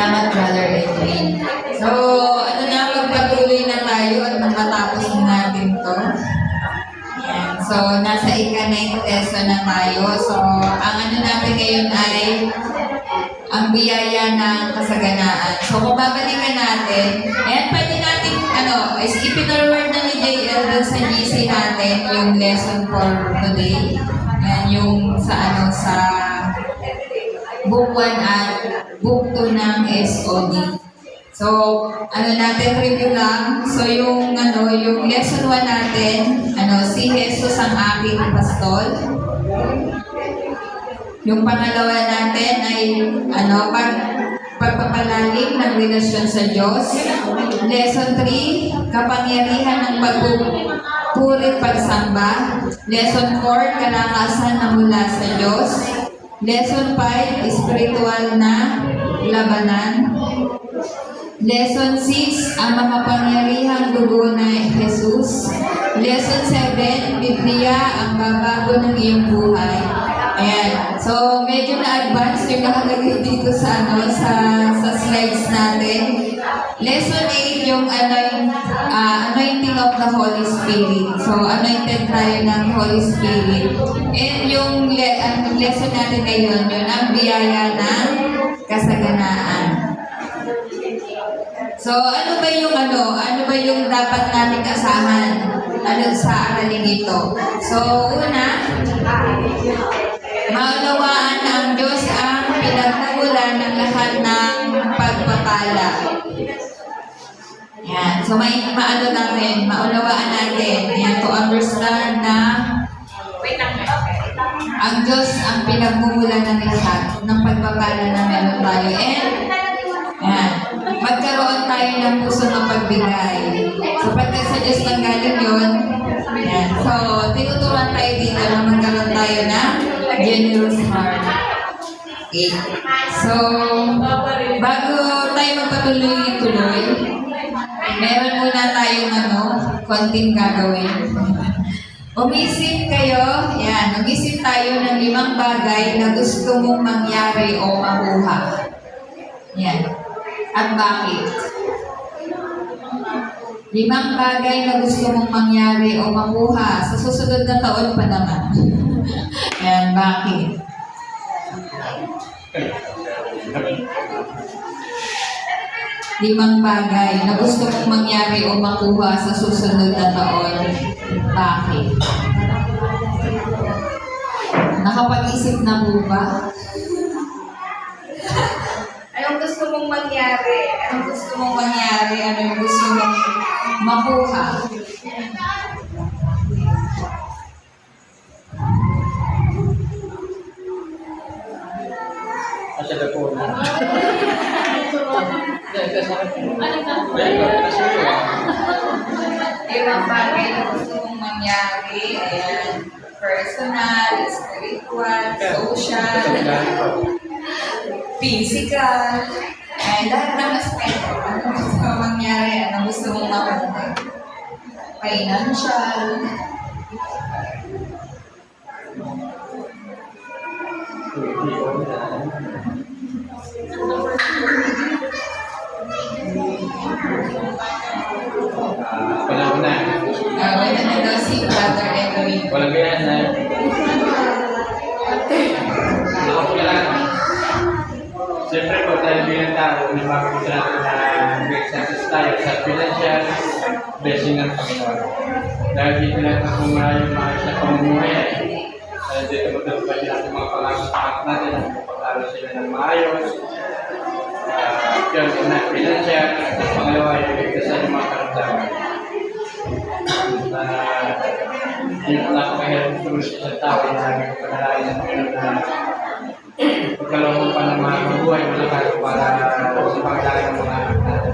Salamat, Brother Edwin. So, ano na, magpatuloy na tayo at matapos na natin to. Ayan. So, nasa ika-9 lesson na tayo. So, ang ano natin ngayon ay ang biyaya ng kasaganaan. So, kung babalikan natin, ayan, pwede natin, is ipinarward na ni JL dun sa GC natin yung lesson for today. Ayan, yung sa book 1 at book 2 ng SOD. So, natin, review lang. So, yung lesson 1 natin, si Jesus ang aking pastol. Yung pangalawa natin ay, pagpapalalim ng relasyon sa Diyos. Lesson 3, kapangyarihan ng pagpupurit pagsamba. Lesson 4, kalakasan na mula sa Diyos. Lesson 5, spiritual na labanan. Lesson 6, ang makapangyarihang dugo na Jesus. Lesson 7, Biblia, ang babago ng iyong buhay. Ayan. So, medyo na-advance yung nakalagay dito sa slides natin. Lesson 8, yung anointing of the Holy Spirit. So, anointed tayo ng Holy Spirit. And yung lesson natin ngayon, yun ang biyaya ng kasaganaan. So, ano ba yung dapat nating asahan sa aralin ito? So, una, maunawaan na ang Diyos ang pinagmulan ng lahat ng pagpapala. Yan. So, maunawaan natin. Yan, to understand na ang Diyos ang pinagmumulan ng lahat ng pagpapala na meron tayo. And, yan, magkaroon tayo ng puso ng pagbigay. So, pagkat sa Diyos lang galing yun, yan. So, tinuturuan tayo dito na magkaroon tayo ng generous heart. Okay. So, bago tayo magpatuloy-tuloy, meron muna tayong konting gagawin. Umisip tayo ng 5 bagay na gusto mong mangyari o makuha. Yan. At bakit? 5 bagay na gusto mong mangyari o makuha sa susunod na taon pa naman. Yan, bakit? Limang bagay na gusto mong mangyari o makuha sa susunod na taon. Bakit? Nakapag-isip na po ba? Anong gusto mong mangyari? Anong gusto mong mangyari? Ano yung gusto mong makuha? Asya na po na. Limang bagay na gusto mong mangyari. Ayan. Personal, spiritual, social, physical, lahat ng aspecto. Ano gusto mong mangyari? Ano gusto mong makuha? Financial. Walang na. Wala na daw si Brother Edwin. Walang ganyan na. Nakapulaan. Siyempre po tayo bilang tao, napapagod natin na mag-exercise tayo sa financial blessing ng Panginoon. Dahil dito natin kung yung maayos na pamumuhay, dito matutupad natin mga pangasapak natin, magpapag-aral sila ng maayos. Yun, una, financial. Pangalawa, yung ligtasan yung mga karamdaman. Hindi po napakahirap tulad sa isang tao na naging panalangin ng Panginoon na pagkalooban pa ng mga mabuhay malakas para sa pagdala ng mga anak natin.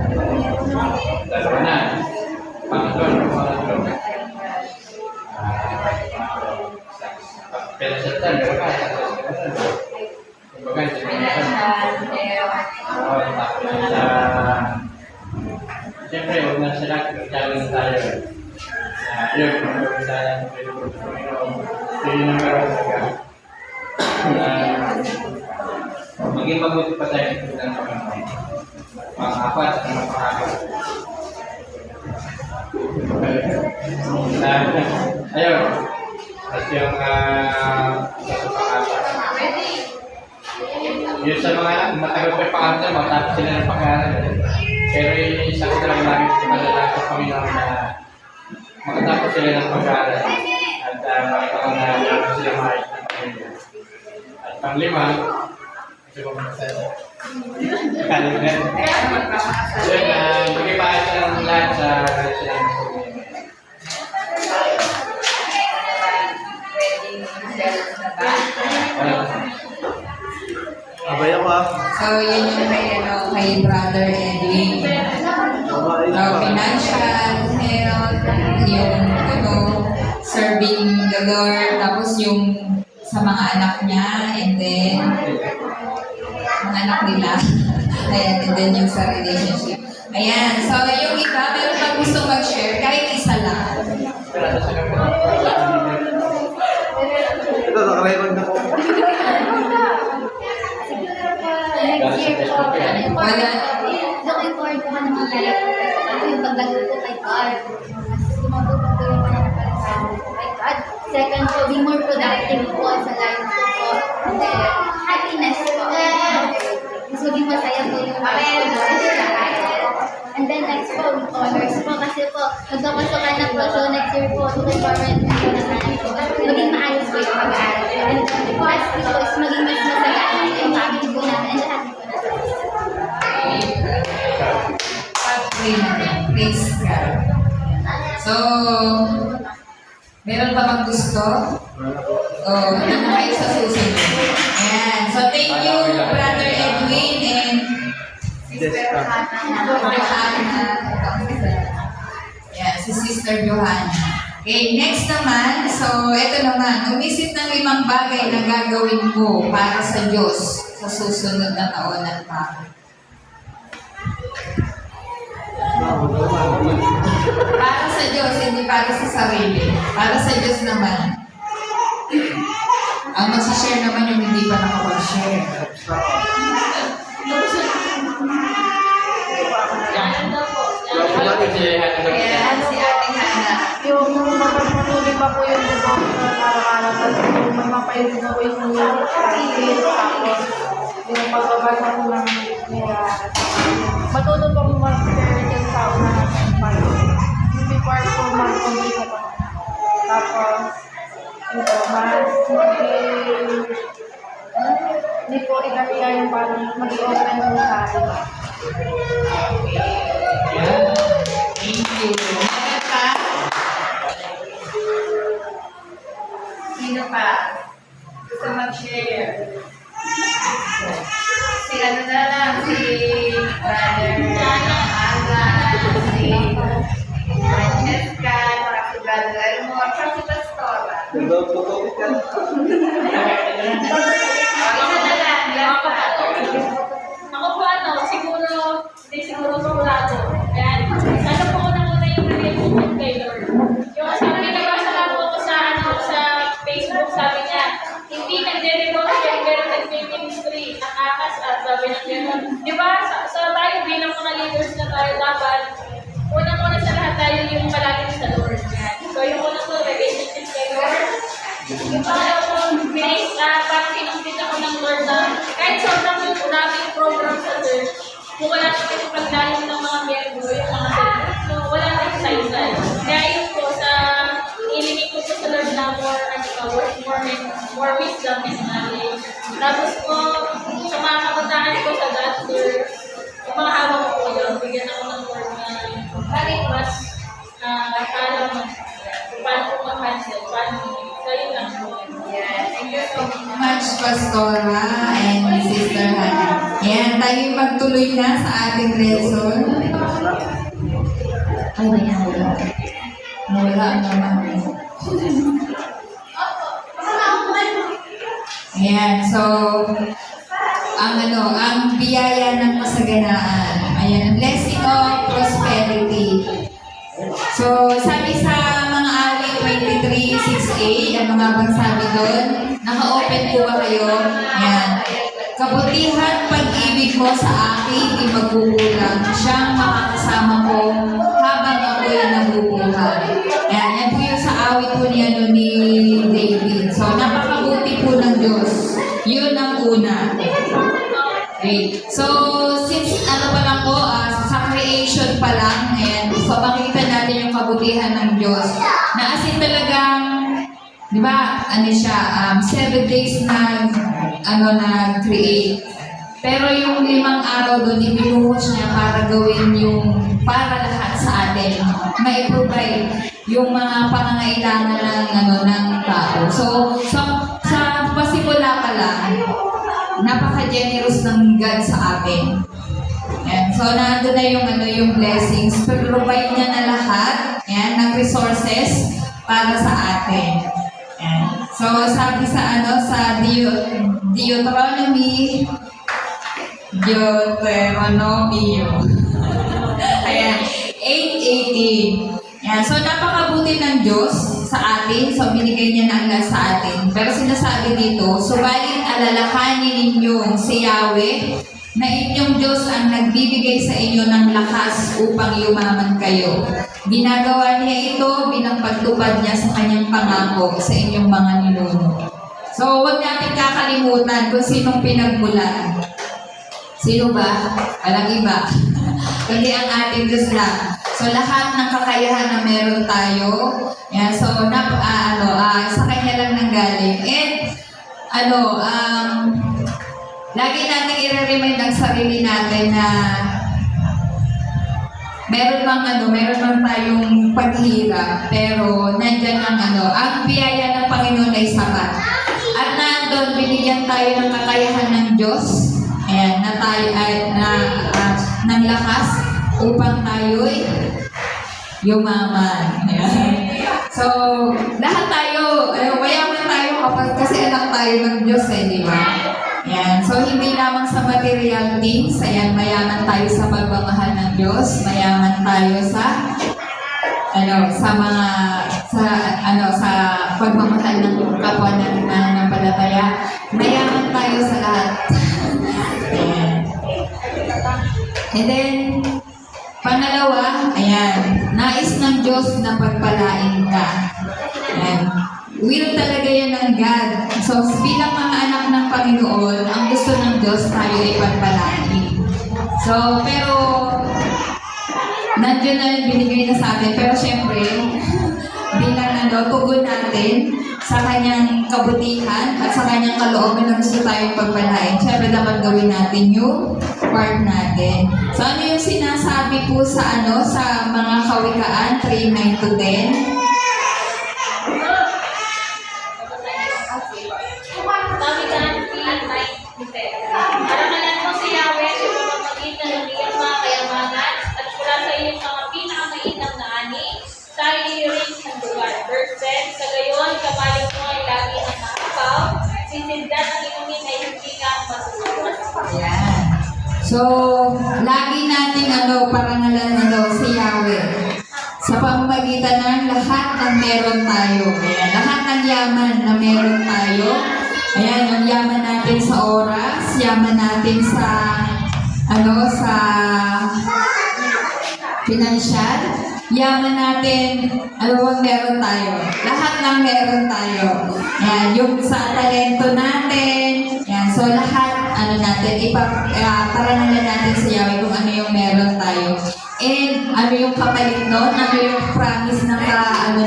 Dalawa na. Pangatlo. Pero sa tan, pero kaya kumbaga, siyempre, huwag na sila challenge tayo. Yun, kung gawin tayo ng Panginoon, yun yung meron talaga. maging mabuti pa tayo ng Panginoon. Pang-apat at pang-apat. Ayun. At yung pang-apat. Yung sa mga matagal pa yung pangalan, matapos sila ng pag-aaral. Pero yung isa ko talaga namin malala sa Panginoon na makatapos sila ng pag-aaral at makita na meron sila maayos ng pamilya. At pang-lima, ito ko muna tayo. Kalimutan. Yun, mag-ipaayos sila ng lahat sa sila ng pamilya. Abay ako ah. So, yun yung kay Brother Edwin. So, financial, health, yung serving the Lord, tapos yung sa mga anak niya, and then mga anak nila. Ayan, and then yung sa relationship. Ayan, so yung iba, meron pa gusto mag-share, kahit isa lang. Ito, nakarecord na po. Wala. Looking forward ko ng mga talaga yung pagdating ko kay God. Mas tumutulong ko yung pananampalataya ko kay God. Second po, be more productive po sa life ko po. And then, happiness po. Mas maging masaya po yung life ko doon. And then next po, with honors po. Kasi po, magkapasukan na po. So next year po, looking forward po na sana po. Maging maayos po yung pag-aaral. And then, last po is maging mas masagaan yung family po namin. And lahat po natin. Praise God. So, meron pa bang gusto? Oh, ano na kayo sa susunod? Ayan. So, thank you, Brother Edwin and Sister Johanna. Ayan, si Sister Johanna. Okay, next naman. So, ito naman. Umisip ng 5 bagay na gagawin mo para sa Diyos sa susunod na taon at pa. Para sa Diyos, hindi para sa sarili. Para sa Diyos naman. Ang magsishare naman yung hindi pa nakapag-share. Kaya si Ate Hana. Yung mapatuloy pa po yung devotion araw-araw, tapos yung magmapayos na po yung practice, tapos yung pagbabasa ko ng nila, matuto pong mag-share yung tao na before po mag-complete ako. Tapos, ito, mas hindi po ikatiya yung parang mag-open po sa atin. Yeah. Thank you. Meron pa? Sino pa? Gusto mag-share? Si ano na lang, si Brother Aga, si Francesca, saka si Brother Elmo, saka si Pastora. Isa na lang, last pa. Ako po siguro, hindi siguro sigurado. Ayan, sana po ko na muna yung relationship kay Lord. Yung sabi nabasa lang po ko sa, sa Facebook, sabi niya, hindi nagde-devotion, pero nagme-ministry, nakakasal, sabi ng gano'n. Di ba, sa tayo, bilang mga leaders na tayo, dapat, unang-una sa lahat tayo yung palaging sa Lord. Yan. So, yung unang po, relationship kay Lord. Yung pangalawa po, parang kinumpit ako ng Lord na kahit sobrang yung daming program sa church, kung wala naman yung pagdalim ng mga miyembro, yung mga service, so wala na yung side-side. Kaya yun po, sa ilimit ko po sa Lord na more wisdom and knowledge. Tapos po, sa mga kabataan ko sa doctor, yung mga hawak ko po yun, bigyan ako ng Lord na mas alam kung paano po mag-handle, so yun lang po. Yeah, thank you so much, Pastora and Sister Hannah. Yan, tayo magtuloy na sa ating lesson. Ay, nawala. Nawala naman. Ayan, so, ang biyaya ng kasaganaan. Ayan, blessing of prosperity. So, sabi sa mga awit 23:6a, ang mga bang sabi doon, naka-open po ba kayo? Yan. kabutihan pag-ibig mo sa akin di magkukulang, siyang makakasama ko habang ako'y nabubuhay. Ayan, yan po yung sa awit po ni David. So, napakabuti po ng Diyos. Yun ang una. Okay. So, since ano pa lang po, sa creation pa lang, ayan, so makikita natin yung kabutihan ng Diyos. Na as in talagang, di ba, ano siya, 7 days nag-create. Pero yung 5 araw doon, ibinuhos niya para gawin yung para lahat sa atin. Ma-provide yung mga pangangailangan ng tao. So, sa pasimula pa lang, napaka-generous ng God sa atin. Yan. So, nandun na yung blessings. Provide niya na lahat, yan, ng resources para sa atin. Yan. So, sabi sa Deuteronomy, ayan, 8:18. Yan. So, napakabuti ng Diyos sa atin. So, binigay niya na ang lahat sa atin. Pero sinasabi dito, subalit alalahanin ninyo si Yahweh na inyong Diyos ang nagbibigay sa inyo ng lakas upang yumaman kayo. Ginagawa niya ito bilang pagtupad niya sa kanyang pangako sa inyong mga ninuno. So, huwag natin kakalimutan kung sinong pinagmulan. Sino ba? Walang iba. Kundi ang ating Diyos lang. So, lahat ng kakayahan na meron tayo, yan, so, sa Kanya lang nanggaling. And, lagi natin i-remind ang sarili natin na meron bang tayong paghirap, pero nandyan ang biyaya ng Panginoon ay sapat. At nandun, binigyan tayo ng kakayahan ng Diyos, ayan, na tayo ng lakas upang tayo'y yumaman. Ayan. So, lahat tayo, mayaman tayo kasi anak tayo ng Diyos, di ba? Ayan. So, hindi lamang sa material things, ayan, mayaman tayo sa pagmamahal ng Diyos, mayaman tayo sa pagmamahal ng kapwa natin na palataya, mayaman tayo sa lahat. Ayan. And then, pangalawa, ayan, nais ng Diyos na pagpalain ka. Ayan. Will talaga yan ng God. So, bilang mga anak ng Panginoon, ang gusto ng Diyos tayo ay pagpalain. So, pero, nandiyan na binigay na sa atin. Pero syempre, bilang tugon natin sa kanyang kabutihan at sa kanyang kalooban na gusto tayong pagpalain, syempre dapat gawin natin yung part natin. So, ano yung sinasabi po sa mga Kawikaan 3:9-10? Aramalan mo si Yahweh sa pamamagitan ng iyong mga kayamanan at mula sa iyong mga pinakamainam na ani sa iyong sandugan. Verse 10, sa gayon, kapalit mo ay lagi ng nakapaw, sisindan ang inumin ay hindi ka masusunod. Yan. So, lagi nating parangalan si Yahweh sa pamamagitan ng lahat ng meron tayo. Ayan, lahat ng yaman na meron tayo. Ayan, yung yaman natin sa oras, yaman natin sa financial, yaman natin, bang meron tayo? Lahat ng meron tayo. Ayan, yung sa talento natin, ayan, so lahat, parangalan natin sa Yahweh kung ano yung meron tayo. And, ano yung kapalit nun? Ano yung promise na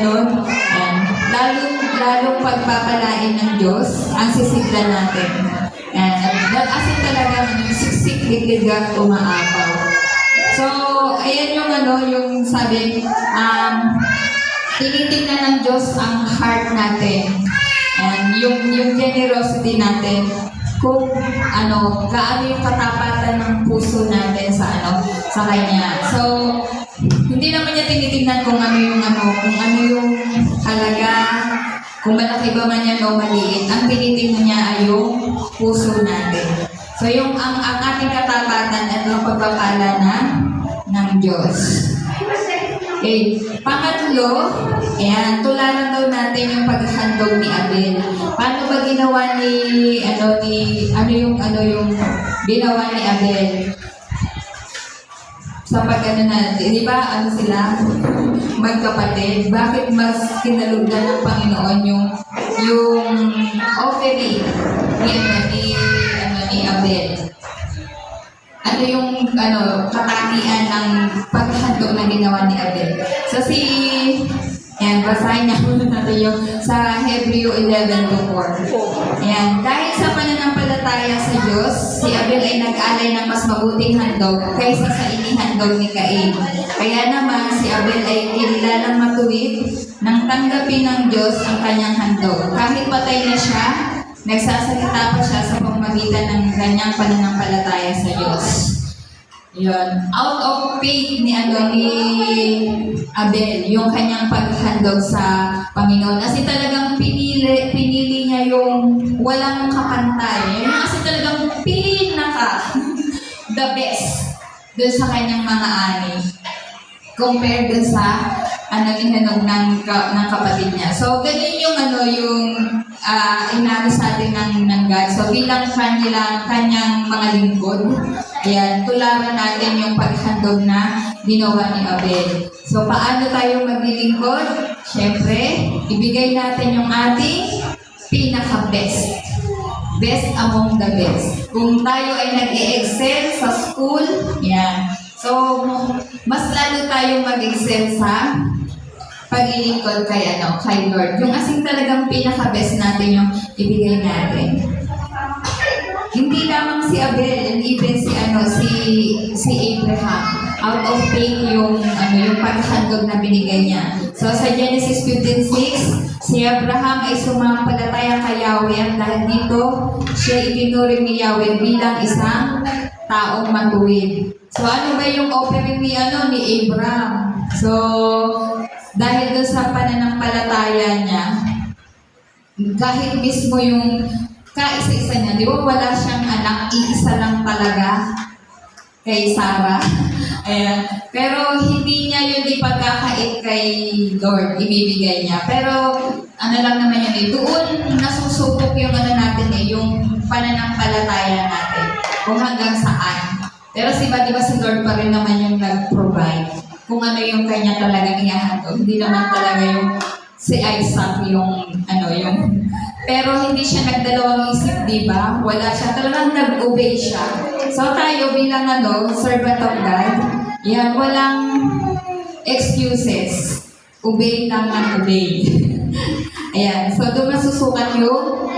nun? Ayan, lalong pagpapalain ng Diyos ang sisiglan natin. As in talaga, siksik, liglig, umaapaw. So, ayan yung sabi, tinitingnan ng Diyos ang heart natin. And yung generosity natin, kung gaano yung katapatan ng puso natin sa Kanya. So, hindi naman niya tinitingnan kung ano yung halaga, kung malaki ba man yan o maliit. Ang tinitingnan niya ay yung puso natin. So, ang ating katapatan ay ang pagpapala ng Diyos. Okay. Pangatlo, ayan, tularan daw natin yung paghahandog ni Abel. Paano ba ginawa yung ginawa ni Abel? Sa pag-ano natin, di ba, ano sila? Magkapatid. Bakit mas kinalugdan ng Panginoon yung offering ni Abel? Ano yung katangian ng paghandog na ginawa ni Abel? So basahin niya muna natin yung sa Hebreo 11:4. Ayan, dahil sa pananampalataya sa Diyos, si Abel ay nag-alay ng mas mabuting handog kaysa sa inihandog ni Cain. Kaya naman si Abel ay kinilalang matuwid nang tanggapin ng Diyos ang kanyang handog. Kahit patay na siya, nagsasalita pa siya sa pamamagitan ng kanyang pananampalataya sa Diyos. Yun. Out of faith ni Abel, yung kanyang paghandog sa Panginoon. Kasi talagang pinili niya yung walang kapantay. Yun kasi talagang the best dun sa kanyang mga ani. Compared dun sa ihanog ng kapatid niya. So, ganyan yung inano sa atin ng God. So, bilang kanyang mga lingkod, ayan, tularan natin yung paghandog na ginawa ni Abel. So, paano tayo maglilingkod? Siyempre, ibigay natin yung ating pinaka-best. Best among the best. Kung tayo ay nag-i-excel sa school, yan. So, mas lalo tayong mag-excel sa paglilingkod kay Lord. Yung asing talagang pinaka-best natin yung ibigay natin. Hindi lamang si Abel, and even si Abraham. Out of faith yung paghandog na binigay niya. So sa Genesis 15:6, si Abraham ay sumampalataya kay Yahweh at dahil dito, siya itinuring ni Yahweh bilang isang taong matuwid. So ano ba yung offering ni Abraham? So dahil doon sa pananampalataya niya, kahit mismo yung kaisa-isa niya, di ba wala siyang anak, iisa lang talaga kay Sarah. Ayan. Pero hindi niya yun ipagkakait kay Lord, ibibigay niya. Pero lang naman yun doon nasusubok yung natin yung pananampalataya natin. Kung hanggang saan. Pero di ba si Lord pa rin naman yung nag-provide. Kung ano yung kanya talagang ihahandog. Hindi naman talaga yung si Isaac yung pero hindi siya nagdalawang isip, di ba? Wala siya. Talagang nag-obey siya. So tayo bilang servant of God, yan, walang excuses. Obey lang ng obey. Ayan. So doon masusukat yung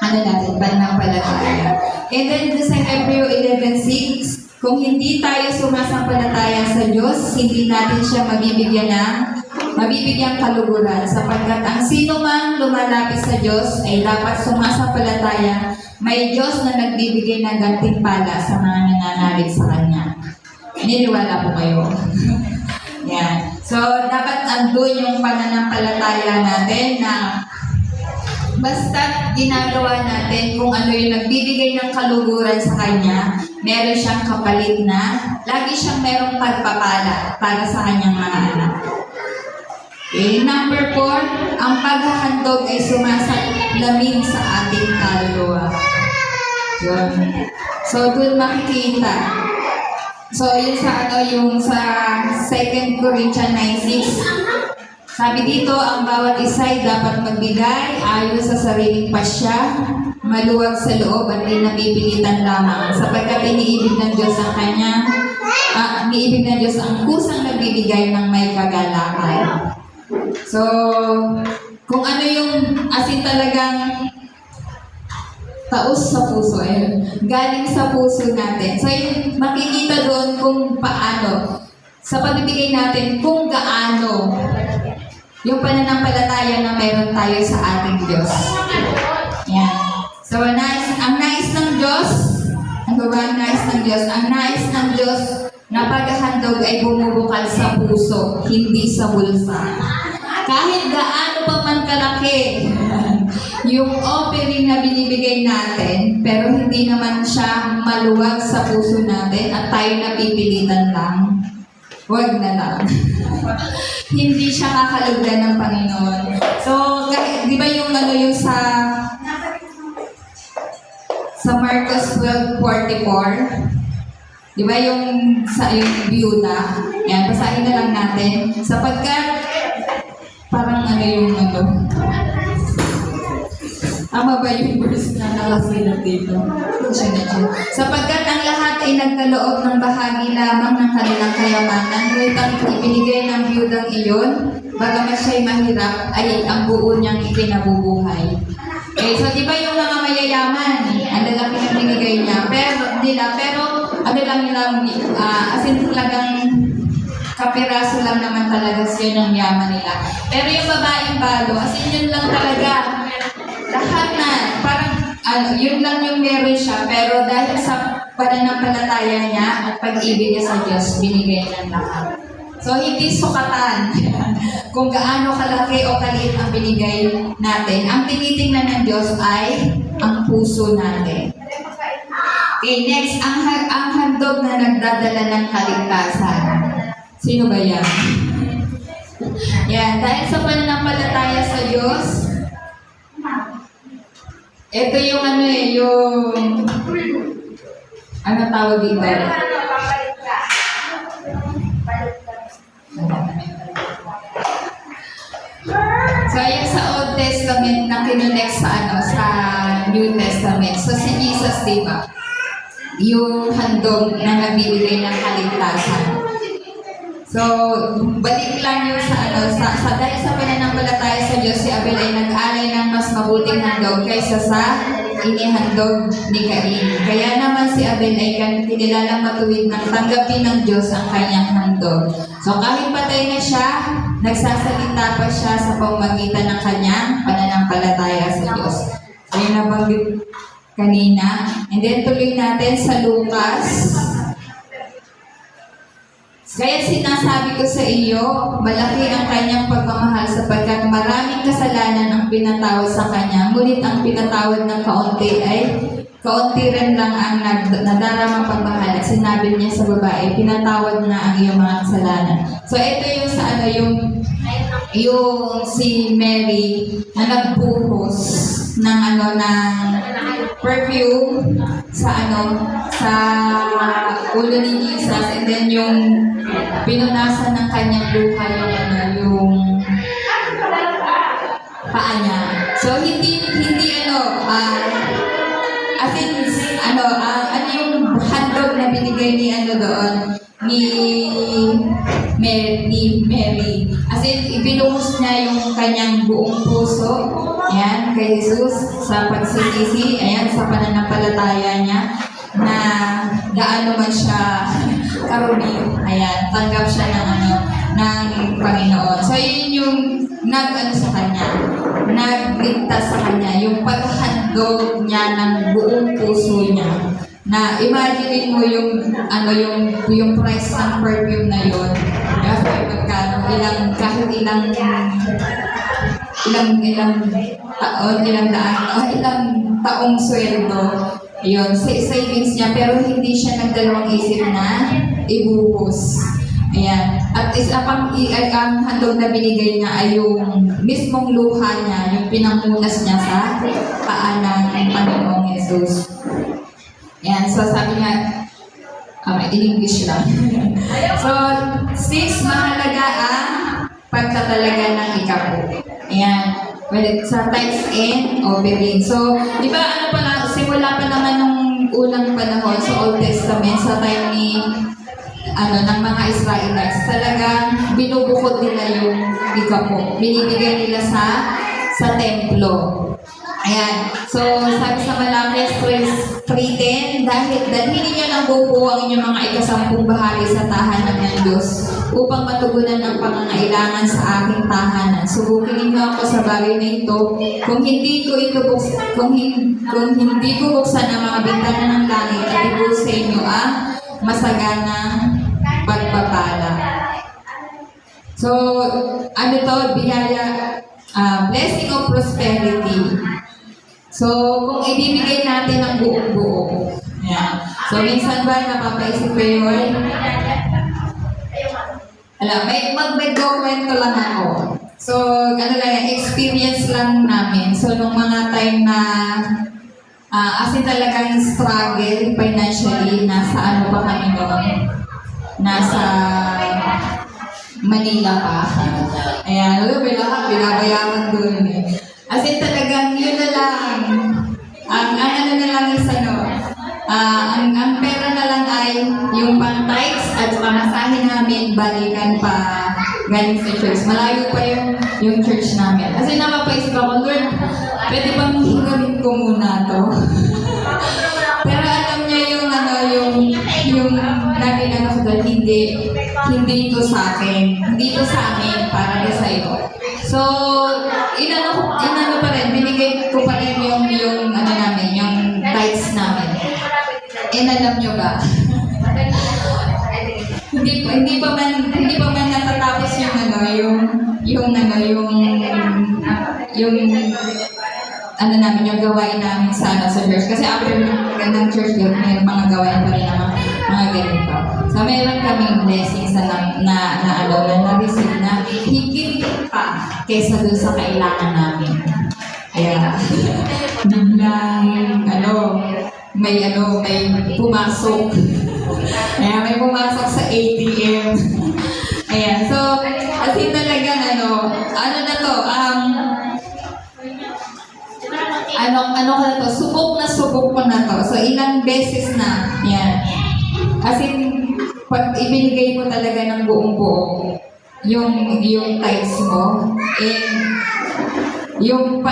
natin, pananampalataya. And then sa Hebreo 11:6, kung hindi tayo sumasampalataya sa Diyos, hindi natin siya mabibigyang kaluguran sapagkat ang sino man lumalapit sa Diyos ay dapat sumasampalataya may Diyos na nagbibigay ng gantimpala sa mga nananalig sa Kanya. Niniwala po kayo? Yan. So, dapat andun yung pananampalataya natin na basta ginagawa natin kung ano yung nagbibigay ng kaluguran sa Kanya, meron siyang kapalit na lagi siyang merong pagpapala para sa Kanyang mga anak. Okay. Number 4, ang paghahandog ay sumasalamin sa ating kaluluwa. Yun. So, doon makikita. So, yun yung sa 2 Corinthians 9:6. Sabi dito, ang bawat isa ay dapat magbigay ayon sa sariling pasya, maluwag sa loob at di napipilitan lamang, sapagkat iniibig ng Diyos ang kusang nagbibigay ng may kagalakan. So, kung ano yung talagang taos sa puso, galing sa puso natin. So, makikita doon kung paano, sa pagbibigay natin, kung gaano yung pananampalataya na meron tayo sa ating Diyos. Yan. So, ang nais ng Diyos, ang nais ng Diyos na paghahandog ay bumubukal sa puso, hindi sa bulsa. Kahit gaano pa man kalaki yung offering na binibigay natin, pero hindi naman siya maluwag sa puso natin at tayo napipilitan lang. wag na lang. Hindi siya kakalugdan ng Panginoon. So, di ba yung ano yung sa Marcos 12:44, di ba yung sa yung byuda? Yan, basahin na lang natin. Sapagkat, parang ano yung ano, tama ba yung verse na nakasulat dito? Sapagkat ang lahat ay nagkaloob ng bahagi lamang ng kanilang kayamanan, ngunit ang ibinigay ng byudang iyon, bagamat siya'y mahirap, ay ang buo niyang ikinabubuhay. Okay, so di ba yung mga mayayaman, ang lalaki na binigay niya, pero ano lang as in talagang kapiraso lang naman talaga siya ng yaman nila. Pero yung babaeng balo, as in yun lang talaga, lahat na, parang yun lang yung meron siya, pero dahil sa pananampalataya niya at pag-ibig niya sa Diyos, binigay ng lahat. So, hindi sukatan kung gaano kalaki o kaliit ang binigay natin. Ang tinitingnan ng Diyos ay ang puso natin. Okay, next, ang handog na nagdadala ng kaligtasan. Sino ba yan? Yan, dahil sa pananampalataya sa Diyos, ito yung ano tawag dito? So, yung sa Old Testament na kinunek sa New Testament. So, si Jesus, diba? Yung handog na nagbibigay ng kaligtasan. So, balik lang yung dahil sa pananampalataya sa Diyos, si Abel ay nag-alay ng mas mabuting handog kaysa sa inihandog ni Cain. Kaya naman si Abel ay kinilalang matuwid ng tanggapin ng Diyos ang kanyang handog. So, kahit patay na siya, nagsasalita pa siya sa pamamagitan ng kanyang pananampalataya sa Diyos. So, yun nabanggit kanina. And then, tuloy natin sa Lucas. Kaya sinasabi ko sa iyo, malaki ang kanyang pagmamahal sapagkat maraming kasalanan ang pinatawad sa kanya, ngunit ang pinatawad ng kaunti ay kaunti rin lang ang nadaramang pagmamahal. At sinabi niya sa babae, pinatawad na ang iyong mga kasalanan. So ito yung yung si Mary na nagbuhos ng perfume sa ulo ni Jesus, and then yung pinunasan ng kanyang luha yung paa niya. So hindi yung handog na binigay ni Mary. As in, ibinuhos niya yung kanyang buong puso, ayan, kay Jesus, sa pagsisisi, ayan, sa pananampalataya niya, na gaano man siya karumi, ayan, tanggap siya ng Panginoon. So, yun yung sa kanya, nagligtas sa kanya, yung paghandog niya ng buong puso niya. Na imagine mo yung price ng perfume na yun. Kasi magkano, ilang taong sweldo. Yun, savings niya, pero hindi siya nagdalawang isip na ibuhos. Ayan. At ang handog na binigay niya ay yung mismong luha niya, yung pinangunas niya sa paa ng Panginoong Jesus. Ayan, so sabi niya, in English lang. So, 6, mahalaga ang pagtatalaga ng ikapo. Ayan, sa tithes and offering. So, di ba simula pa naman nung unang panahon sa Old Testament, sa time ng mga Israelites, talagang binubukod nila yung ikapo. Binibigay nila sa templo. Ayan. So, sabi sa Malaki 3:10, dalhin ninyo ng buo ang inyong mga ikasampung bahagi sa tahanan ng Diyos upang matugunan ang pangangailangan sa aking tahanan. Subukin ninyo ako sa bagay na ito. Kung hindi ko buksan ang mga bintana ng langit at ibig sa inyo ang masaganang pagpapala. So, biyaya, blessing of prosperity. So, kung ibibigay natin ang buong-buo. Yeah. So, minsan ba napapaisip kayo, May kwento lang ako. So, ano lang, experience lang namin. So, nung mga time na as in talagang struggle financially, nasa ano pa kami noon? Nasa Manila pa. Ayan, may lahat, binabayaran doon eh. As in talagang yun na lang. Ang ano na lang is ano, ang pera na lang ay yung pang-tithes at pamasahin namin balikan pa galing sa church. Malayo pa yung church namin. Kasi napapaisip ako, Lord, pwede bang hingawin ko muna to? Pero alam niya yung ano, yung lagi na ako doon, hindi ito sa akin. Hindi ito sa amin, para rin sa iyo. So, inano pa rin, binigay ko pa rin yung ano namin, yung tithes namin. And alam nyo ba? hindi pa man natatapos yung ano, ano namin, yung gawain namin sa church. Kasi after ng church, may mga gawain pa rin naman, mga ganito. So, meron kaming blessings na na-receive na higit pa kaysa dun sa kailangan namin. Kaya, biglang, may pumasok. Kaya may pumasok sa ATM. Ayan, so, as in talagang ano na to, subok ko na to. So, ilang beses na, yan. As in, pag ibinigay mo talaga ng buong-buo, yung tithes mo, and yung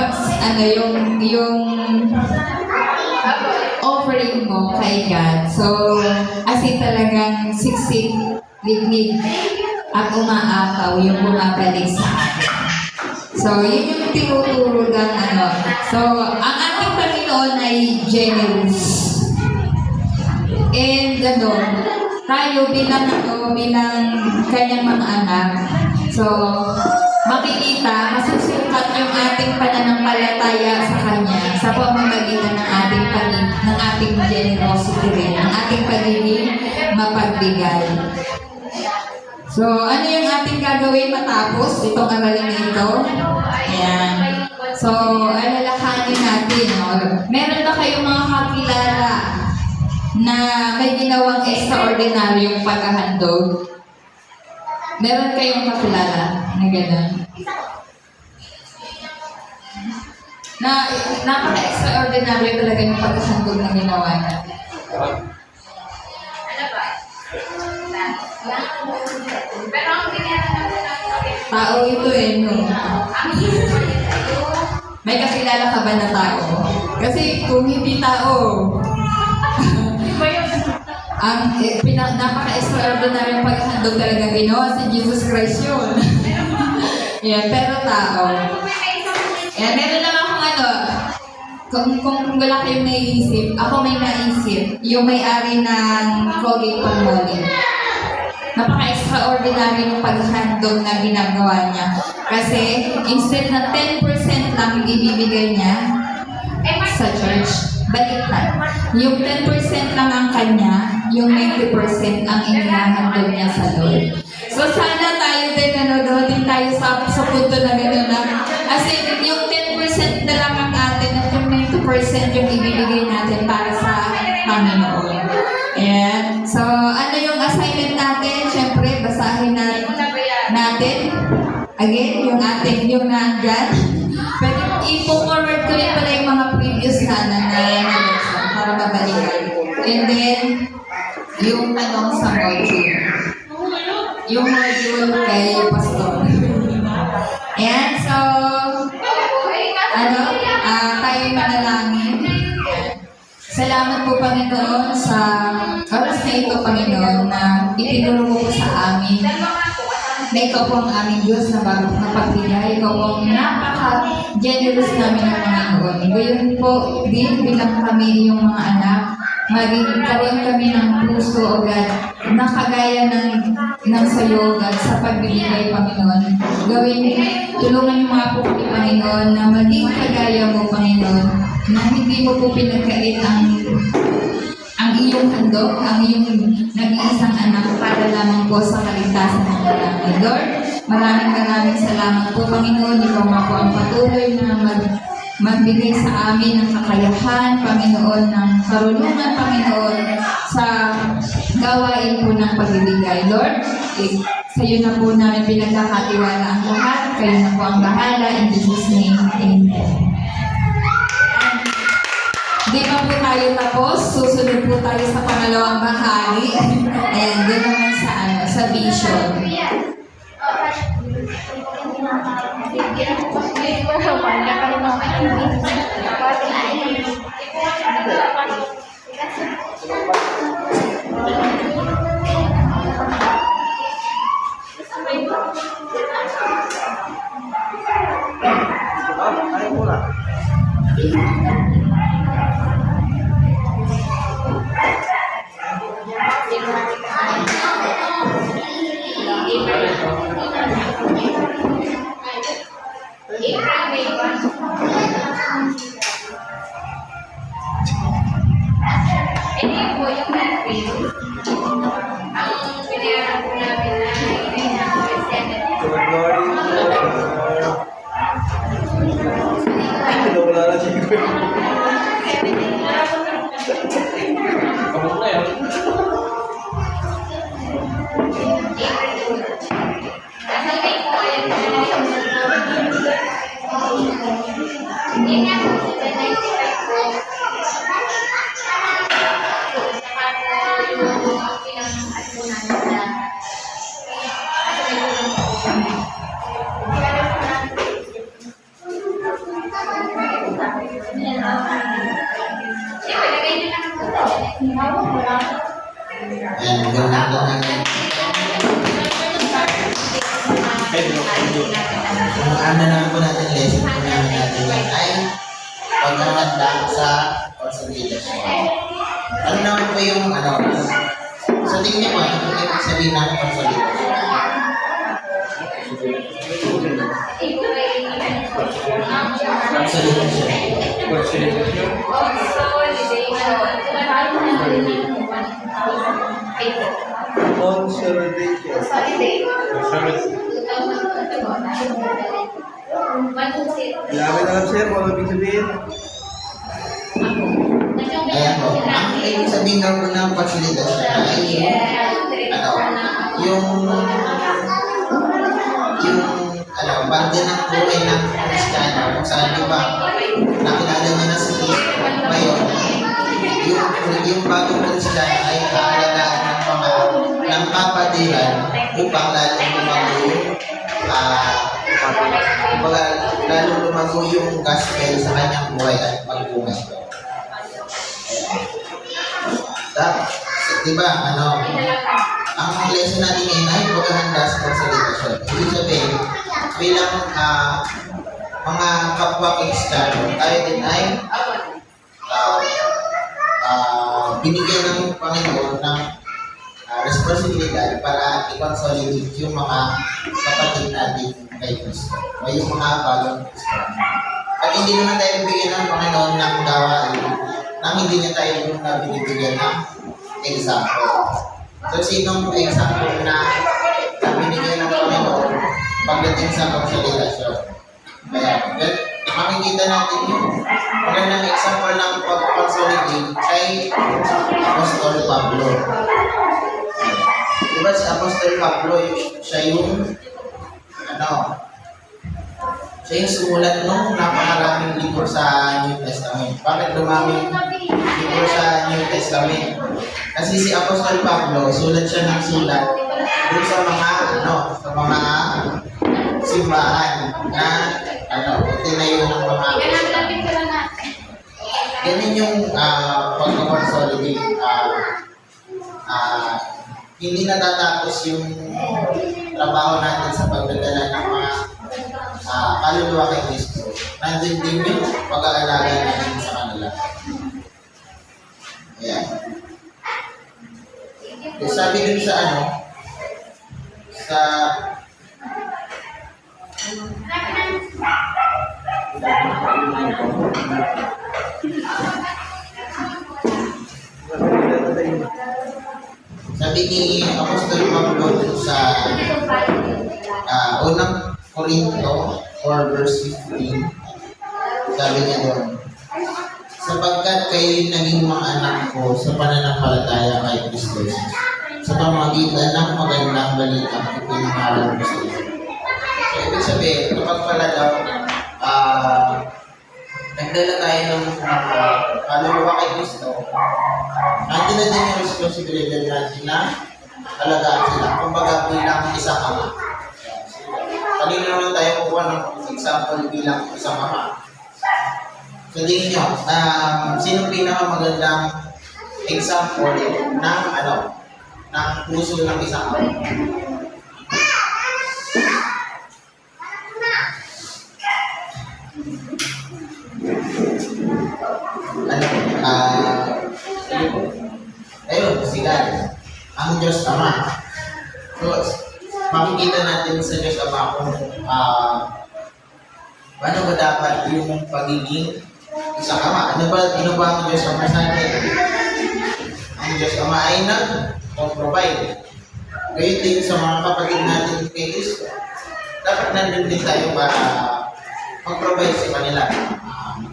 offering mo kay God. So, as in talagang siksik, liglig, at umaakaw yung bumabalik sa atin. So, yun yung tinuturo ng So, ang ating Panginoon ay generous. And tayo bilang kanyang mga anak. So, makikita, masusukat yung ating pananampalataya sa Kanya sa pamamagitan ng ating generosity rin, ng ating pagiging mapagbigay. So, ano yung ating gagawin matapos itong aralin na ito? Ayan. So, alalahanin natin. Meron ba kayong mga kakilala na may ginawang extraordinaryong paghahandog? Meron kayong kakilala na gano'n? Na napaka-extraordinary talaga yung paghahandog na ginawa niya. Tao ito no? May kakilala ka ba na tao? Kasi kung hindi tao, ang napaka-extraordinary yung paghahandog talaga ginawa si Jesus Christ yun. Yan, pero tao. Yan, meron lang akong kung wala kayong naiisip, ako may naisip, yung may-ari ng Colgate Palmolive. Napaka-extraordinary yung paghandog na ginagawa niya. Kasi instead na 10% lang yung ibibigay niya sa church, baliktad. Yung 10% lang ang kanya, yung 90% ang inihahandog niya sa Lord. So sana tayo din, doon tayo sa punto na gano'n na. Kasi yung 10% na lang ang atin at yung 90% yung ibibigay natin para sa Panginoon. Ayan. So, ano yung assignment natin? Siyempre, basahin natin. Again, yung nandyan. Pwede i-forward ko rin pala yung mga previous na lesson para mabalikan. And then, yung tanong sa module. Yung module kay Pastor. Ayan, so, tayo manalangin. Salamat po, Panginoon, sa oras na ito, Panginoon, na itinuro mo po sa amin na ikaw po ang aming Diyos na pagbigay. Ikaw po ang napaka-generous namin ng Panginoon. Ngayon po, din bilang kami yung mga anak, magkaroon kami ng puso, O God, na kagaya ng sayo, God, sa pagbibigay, Panginoon. Tulungan niyo mga po kami, Panginoon, na maging kagaya mo, Panginoon, na hindi mo po pinagkait ang iyong handog, ang iyong nag-iisang anak para lang lamang po sa kaligtasan ng marami. Lord, maraming salamat po, Panginoon. Ikaw nga po ang patuloy na magbigay sa amin ng kakayahan, Panginoon, ng karunungan, Panginoon, sa gawain po ng pagbibigay. Lord, sa iyo na po namin pinagkakatiwala ang lahat. Kayo na po ang bahala. In Jesus' name, Amen. Di pa po tayo tapos. Susunod po tayo sa pangalawang bahagi. Ayan, doon naman sa vision. Ayaw mo na. Good morning. Hello, wala na si Gwen. Kamu na yun. And ganda ang ano naman po natin lesson po namin natin yan ay paghahanda sa consolidation. Ano naman po yung ano, sa tingin niyo po, ano po ibig sabihin ng consolidation? Consolidation. Consolidation. Consolidation. Grabe na lang sir, kung ano ibig sabihin. Ayan po. Ang ibig sabihin daw po ng consolidation ay yung parte ng buhay ng Kristiyano kung saan di ba nakilala niya na si Kristo ngayon yung bagong Kristiyano ay kaalagaan ng kapatiran upang lalong lumago yung gospel sa kanyang buhay at magbungay. Diba, ang lesson natin ngayon ay paghahanda sa consolidation. Ibig sabihin, bilang mga kapwa Kristiyano, tayo din ay binigyan ng Panginoon ng responsibilidad para i-consolidate yung mga kapatid natin kay Kristo o yung mga bagong Kristiyano. At hindi naman tayo bigyan ng Panginoon ng gawain nang hindi niya tayo binibigyan ng example. So, sinong example na binigyan ng Panginoon pagdating sa consolidation? Kaya, makikita natin yung magandang example ng pag-consolidate kay Apostol Pablo. Diba si Apostol Pablo, siya yung sumulat nung napakaraming libro sa New Testament. Bakit dumaming libro sa New Testament? Kasi si Apostol Pablo, sulat siya ng sulat dun sa mga simbahan na tinayo ng mga ganun yung pag-consolidate. Hindi natatapos yung trabaho natin sa pagdadala ng mga kaluluwa kay Kristo. Nandun din yung pag-aalaga natin sa kanila. Ayan. So, sabi dun sa Sabi ni Apostol Pablo dun sa unang Korinto 4 verse 15, sabi niya doon, sapagkat kayo naging mga anak ko sa pananampalataya kay Kristo Jesus, sa pamamagitan ng magandang balita ipinangaral ko sa iyo. So, ibig sabihin, kapag pala daw, nagdala tayo ng kaluluwa kay Kristo, nandun na din yung responsibilidad natin na alagaan sila. Kumbaga bilang isang ama. Kanina naman tayo kukuha ng example bilang isang ama. So, tingin nyo, sino pinakamagandang example ng puso ng isang ama? Ayun, si God, ang Diyos Ama. So, makikita natin sa Diyos Ama kung paano ba dapat yung pagiging isang ama. Ano ba ang Diyos Ama sa atin? Ang Diyos Ama ay nag-provide. Gayun din sa mga kapatid natin kay Kristo. Dapat nandun din tayo para mag-provide sa kanila.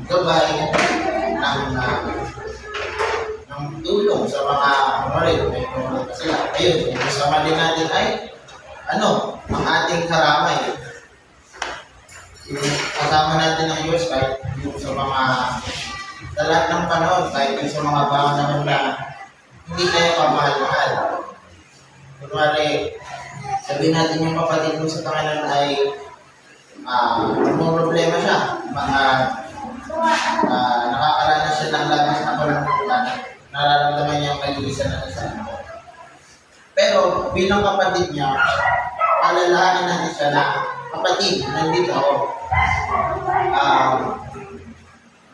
Gabay ng tulong sa mga kumarin. May kumarin pa sila. Ayun, yung kasama din natin ay ang ating karamay. Yung kasama natin ng Diyos kahit yung sa mga sa lahat ng panahon, kahit yung sa mga panahon na hindi tayo kamahal-mahal. Kunwari, sabihin natin yung kapatid mo sa Panginoon ay may problema siya. Nakakaranas siya ng labas na kalambutan. Nararamdaman niya ang pag-iisa ng isa. Pero bilang kapatid niya, alalahanin natin siya na kapatid, nandito ako.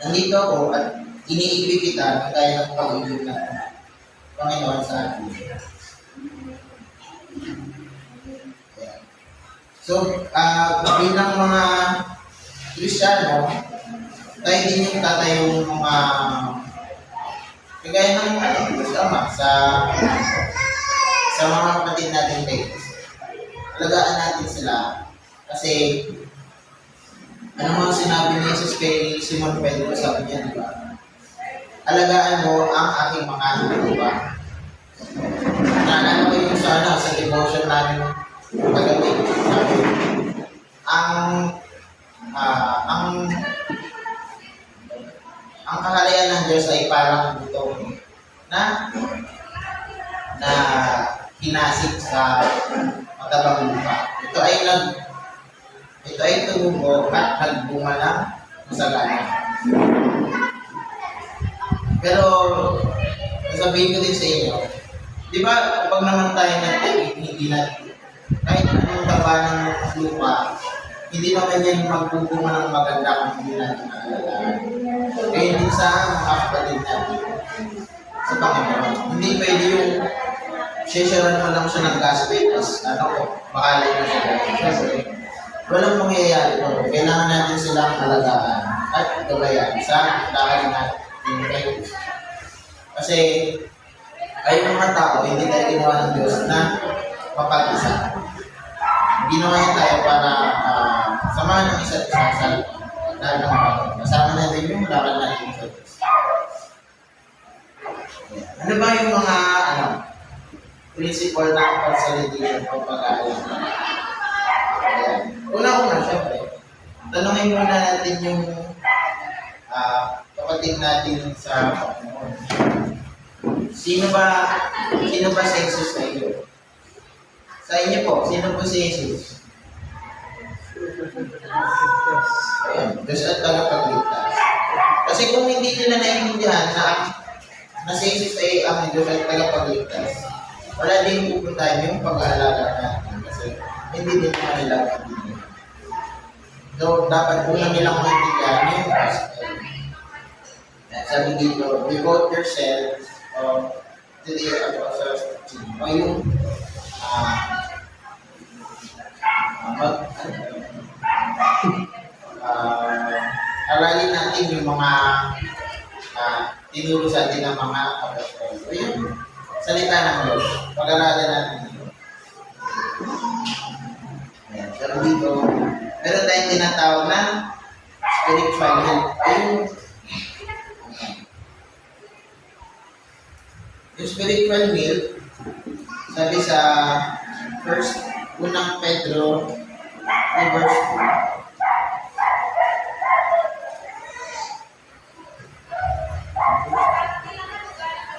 Nandito ako at iniibig kita na kaya ng pag-ibig ng Panginoon sa atin. So, bilang mga Kristiyano, tayo din yung tatayong mga kagaya ng kasama sa mga kapatid natin kay Kristo. Alagaan natin sila kasi ano mga sinabi ni Jesus kay Simon Pedro, sabi niya, di ba? Alagaan mo ang aking mga lupa. Naalala ko yung sa devotion namin kagabi. Ang kaharian ng Diyos ay parang butong na hinasik sa matabang lupa. Ito ay tumubo at nagbunga ng masagana. Pero sasabihin ko din sa inyo, di ba kapag naman tayo hindi natin, kahit anong taba ng lupa, hindi naman yan magbubunga ng maganda kung hindi natin naalagaan. Kaya din sa mga kapatid natin sa Panginoon. Hindi pwede yung sesyonan mo lang siya ng gospel, tapos bahala na siya. Siyempre, walang mangyayari po. Kailangan natin silang alagaan at gabayan sa dahil natin kay Diyos. Kasi ay mga tao, hindi tayo ginawa ng Diyos na mapag-isa. Ginawa niya tayo para samahan ng isa't isa sa dahil ng Panginoon. Kasama natin yung lakad natin sa Diyos. Ano ba yung mga principle ng consolidation o pag-aayon? Una-una, syempre, tanongin muna natin yung kapatid natin sa Panginoon. Sino ba si Jesus sa iyo? Sa inyo po, sino po si Jesus? Ayan, Diyos at tagapagligtas. Kasi kung hindi nila naiintindihan na si Jesus ay ang Diyos at tagapagligtas, wala din pupuntahan yung pag-aalaga natin. Kasi hindi din naman nila maintindihan. So, dapat unang nilang maintindihan yung gospel. Sabi dito, devote yourselves to the apostles' teaching. O yung aralin natin yung mga tinuro sa atin ng mga apostol. So yun, salita ng Diyos. Pag-aralan natin ito. Ayan. Pero dito, meron tayong tinatawag na spiritual health. Yung spiritual health, sabi sa unang Pedro, verse 2.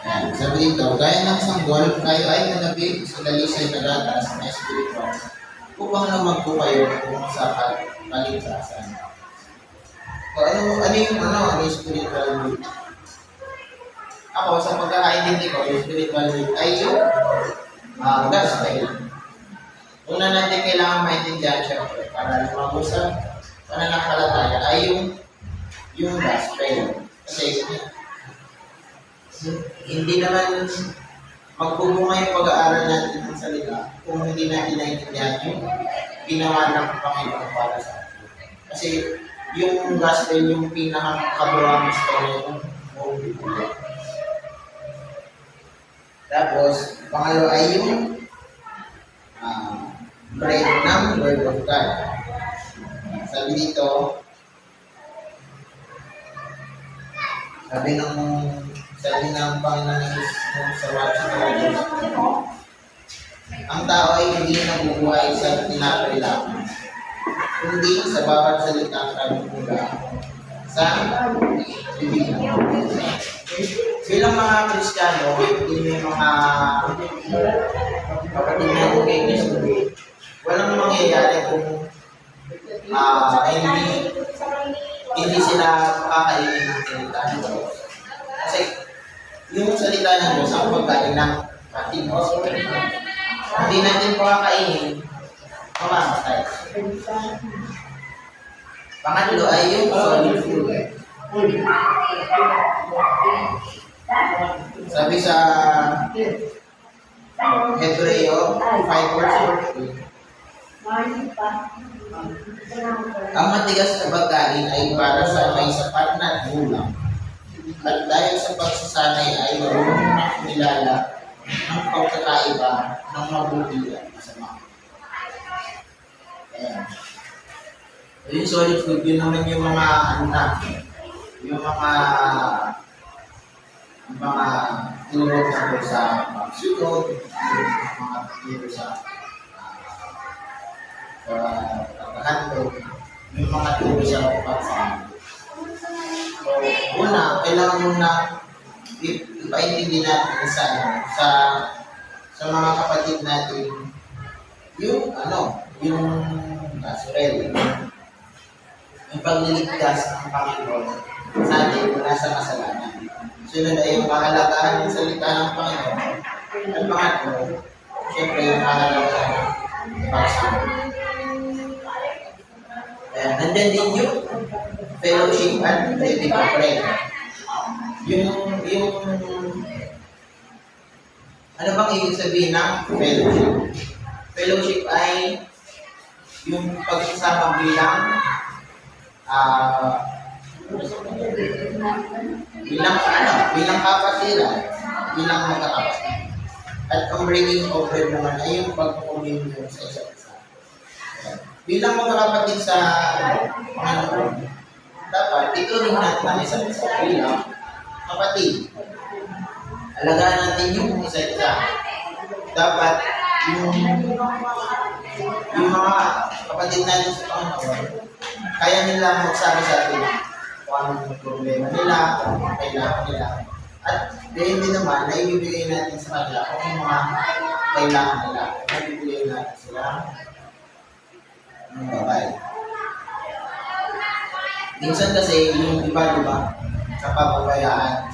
Ayan, sabi dito, gaya ng sanggol, kayo ay manabig sa dalisay na gatas na espiritual, upang naman po kayo kung sa kaligtasan. So, ano yung spiritual need? Ako, sa pagkakaintindi ko, yung spiritual need ay yung gospel. Una natin kailangan maintindihan, syempre, para lumabos sa pananampalataya ay yung gospel. Kasi, hindi naman magbubunga yung pag-aaral natin ng salita kung hindi natin naiintindihan yung ginawa ng Panginoon para sa atin. Kasi yung gospel yung pinakakabuang story ng buong Biblia. Tapos, pangalo ay yung bread ng Word of God. Sabi dito, sabi ng Panginoon sa watching order, ang tao ay hindi nabubuhay sa tinapay lamang, kundi sa bawat salitang mula sa bibig ng Diyos. Bilang mga Kristiyano, yung mga kapatid natin kay Kristo, walang mangyayari kung hindi sila kakainin ng salita ng Diyos. Kasi yung salita ng Diyos ang pagkain ng ating Espiritu. Hindi natin pakakainin, mamamatay. Pangatlo ay yung solid food. Sabi sa Hebreo 5:14, ang matigas na pagkain ay para sa may sapat na gulang. At dahil sa pagsasanay ay marunong na kumilala ng pagkakaiba ng mabuti at masama. Ayan. Yung solid food, yun naman yung mga yung mga tulog sa pagsunod, mga tulog sa pagkahandog, yung mga tulog sa pagsama. So, una, kailangan muna ipaintindi natin sa mga kapatid natin yung gospel, yung pagliligtas ng Panginoon sa atin mula sa kasalanan. Sunod ay yung kahalagahan ng salita ng Panginoon. At pangatlo, siyempre yung kahalagahan ng pagsunod. Nandyan din yung fellowship at ready to pray. Yung ano bang ibig sabihin ng fellowship? Fellowship ay yung pagsasama bilang kapatiran, bilang magkakapatid. At ang bringing of bread naman ay yung pag-communion sa isa't isa. Bilang magkakapatid sa Panginoon, dapat ituring natin ang isa't isa bilang kapatid. Alagaan natin yung isa't isa. Dapat yung mga kapatid natin sa Panginoon, kaya nila magsabi sa atin kung anong problema nila, kung anong kailangan nila. At gayon din naman, naibibigay natin sa kanila kung yung mga kailangan nila. Naibibigay natin sila ng babay. Minsan kasi yung iba, napapabayaan.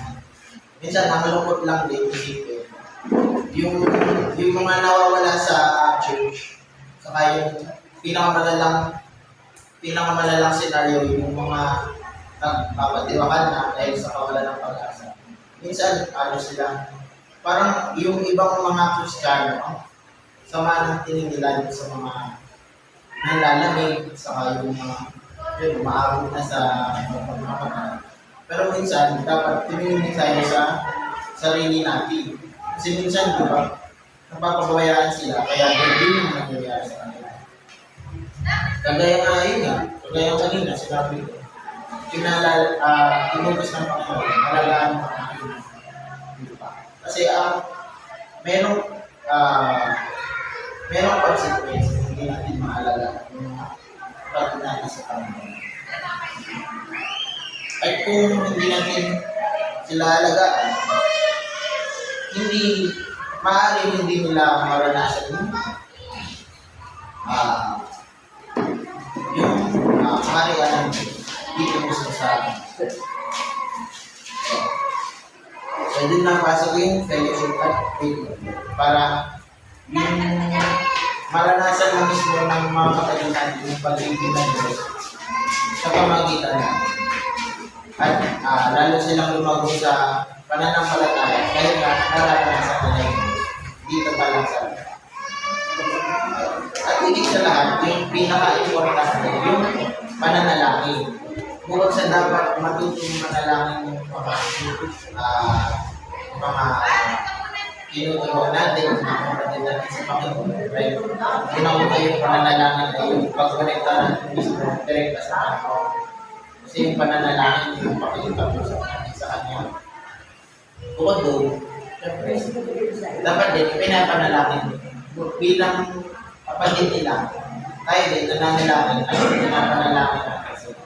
Minsan, nakalungkot lang din isipin. Yung mga nawawala sa church, saka yung pinakamalalang senaryo, yung mga nagpapatiwakan na dahil sa kawalan ng pag-asa. Minsan, sila, parang yung ibang mga Kristiyano, sama ng tingin nila sa mga nalalamig, saka yung mga umaabot na sa pagpapatay. Pero minsan, dapat tumingin tayo sa sarili natin. Kasi minsan, di ba, napapabayaan sila, kaya hindi yung nangyayari sa kanila. Kagaya nga yun nga, kagaya kanina, sinabi ko, inubos ng Panginoon, alagaan ng Panginoon. Diba? Kasi merong consequence, hindi natin maalagaan yung pagod natin sa Panginoon. At kung hindi natin sila alagaan, maaaring hindi nila maranasan yung kaharian dito mo sa amin. Pwede na pasok yung fellowship at faith para yung maranasan mo mismo ng mga kapatid natin yung pag-ibig ng Diyos sa pamagitan natin. At lalo silang lumago sa pananampalataya dahil naranasan nila yung dito pa lang sa at higit sa lahat, yung pinaka-importante, yung pananalangin. Bukod sa dapat matutong manalangin yung mga tinuturuan natin, yung mga kapatid natin sa Panginoon. Right? Ginawa yung pananalangin ay yung pag-connecta natin mismo direkta sa Panginoon. Kasi yung pananalangin yung pakita mo sa Kanya. Bukod doon, syempre, dapat din pinapanalangin bilang kapatid nila. Tayo din, nananalangin ay pinapanalangin natin sila.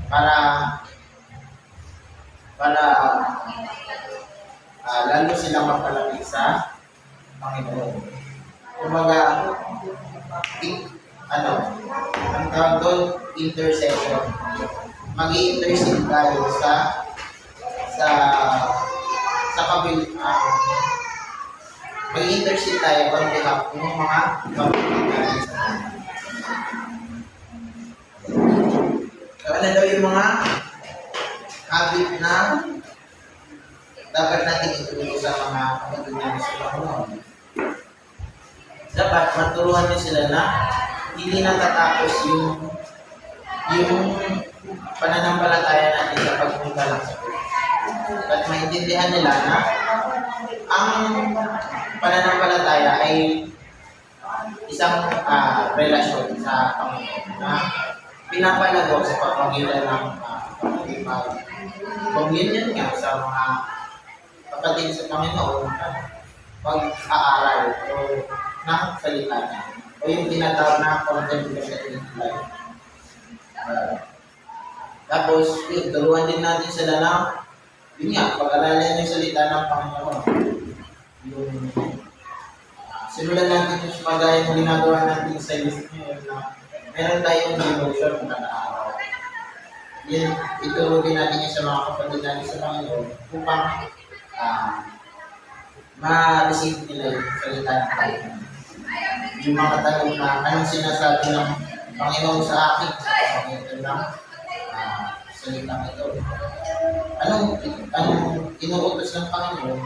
Para lalo silang mapalapit sa Panginoon. Kumbaga, ang tawag doon, intercession. Mag-i-intercede tayo mag-i-intercede tayo on behalf ng mga kapatid natin sa Panginoon. So, ano daw yung mga habit na dapat natin itulong sa mga kapatid natin sa Panginoon? Dapat maturuan niyo sila na hindi natatapos yung pananampalataya natin sa pagpunta lang sa Diyos. At maintindihan nila na ang pananampalataya ay isang relasyon sa Panginoon na pinapalago sa pamamagitan ng communion nga sa mga kapatid sa Panginoon, pag-aaral o ng salita niya o yung tinatawag na contemplative life. Tapos, turuan din natin sila na yun nga, pag-aralan yung salita ng Panginoon. Yung simulan natin yung magaya ng ginagawa natin sa list ngayon na meron tayong devotion kada araw. Yan, itulogin natin yung sa mga kapatid natin sa Panginoon upang ma-receive nila yung salita ng Panginoon. Yung mga tanong na anong sinasabi ng Panginoon sa akin sa pamamagitan ng salitang ito. Anong inuutos ng Panginoon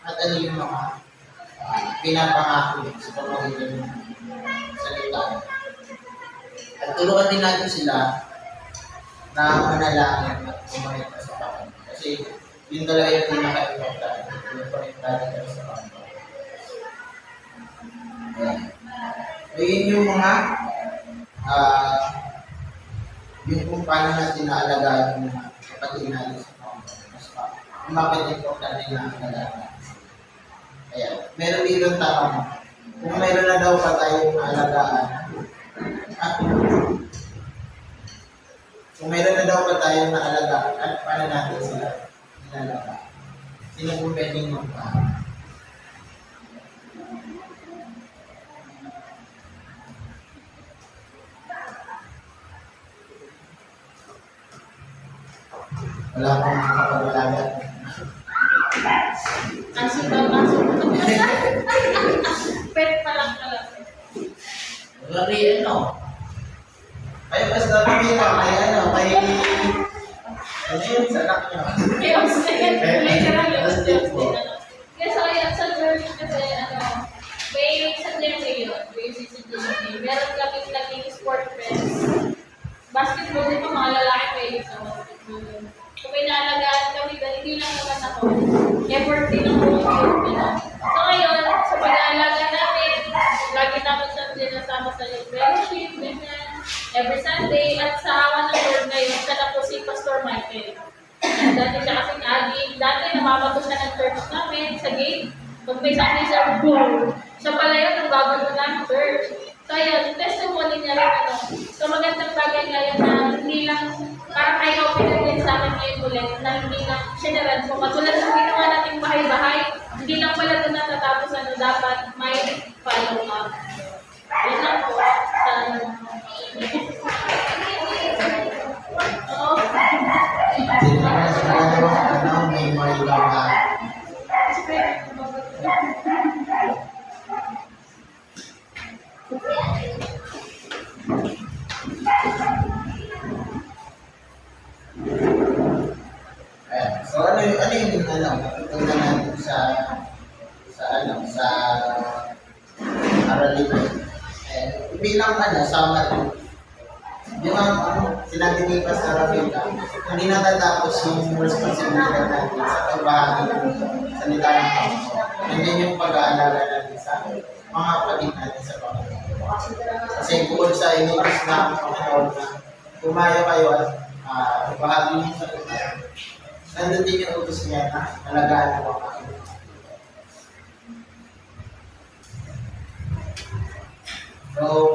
at ano yung mga pinapangako sa pamamagitan ng salita. At turuan din natin sila na manalangin at kumonekta sa Panginoon. Kasi yun talaga yung pinaka-importante, yung konektado tayo sa Panginoon. So yun yung mga yung kung paano natin naalagaan yung mga kapatid natin sa Panginoon. Bakit importante na alagaan. Kaya, meron dito tanong, kung meron na daw pa tayong naalagaan, at kung meron na daw pa tayong naalagaan, at paano natin sila inalagaan? Sino kung pwedeng magpahal? Wala akong makapagalagat. Ang sipag-pasok ko. Pet pa lang pala. Lari, Kaya basta kami lang, kay yun sa anak niyo? Chaos din. Literal chaos din. Kaya sa church kasi, may Sunday ngayon, may CCTV. Meron kaming sport friends. Basketball din pa, mga lalaki pwede sa basketball. Kung may naalagaan kami, hindi lang naman ako. Effort din ang buong yun. So din nasama sa youth fellowship, ganyan. Every Sunday, at sa awa ng Lord ngayon, siya na po si Pastor Michael. Dati siya kasing addict. Dati namabato siya ng church namin sa gate. Pag may Sunday siya, boom! Siya pala yun, nagbabato ng church. So ayun, yung testimony niya rin ano. So magandang bagay ngayon na hindi lang, parang ay open din sa akin ngayon ulit, na hindi lang general. So katulad ng ginawa nating bahay-bahay, hindi lang pala doon natatapos ano, dapat may follow up. Yun lang po. Sa ano. Oo. Sino naman sa mga memory lang na so ano yung natutunan natin sa aralin bilang summary. Di ba, sinabi ni Pastor Rafael, hindi natatapos yung responsibilidad natin sa pagbahagi ng salita ng Panginoon. Nandiyan yung pag-aalaga natin sa mga kapatid natin sa Panginoon. Kasi bukod sa initis na Panginoon na tumayo kayo at bahagi niyo sa salita, nandun din yung utos niya na alagaan ng mga kapatid. So,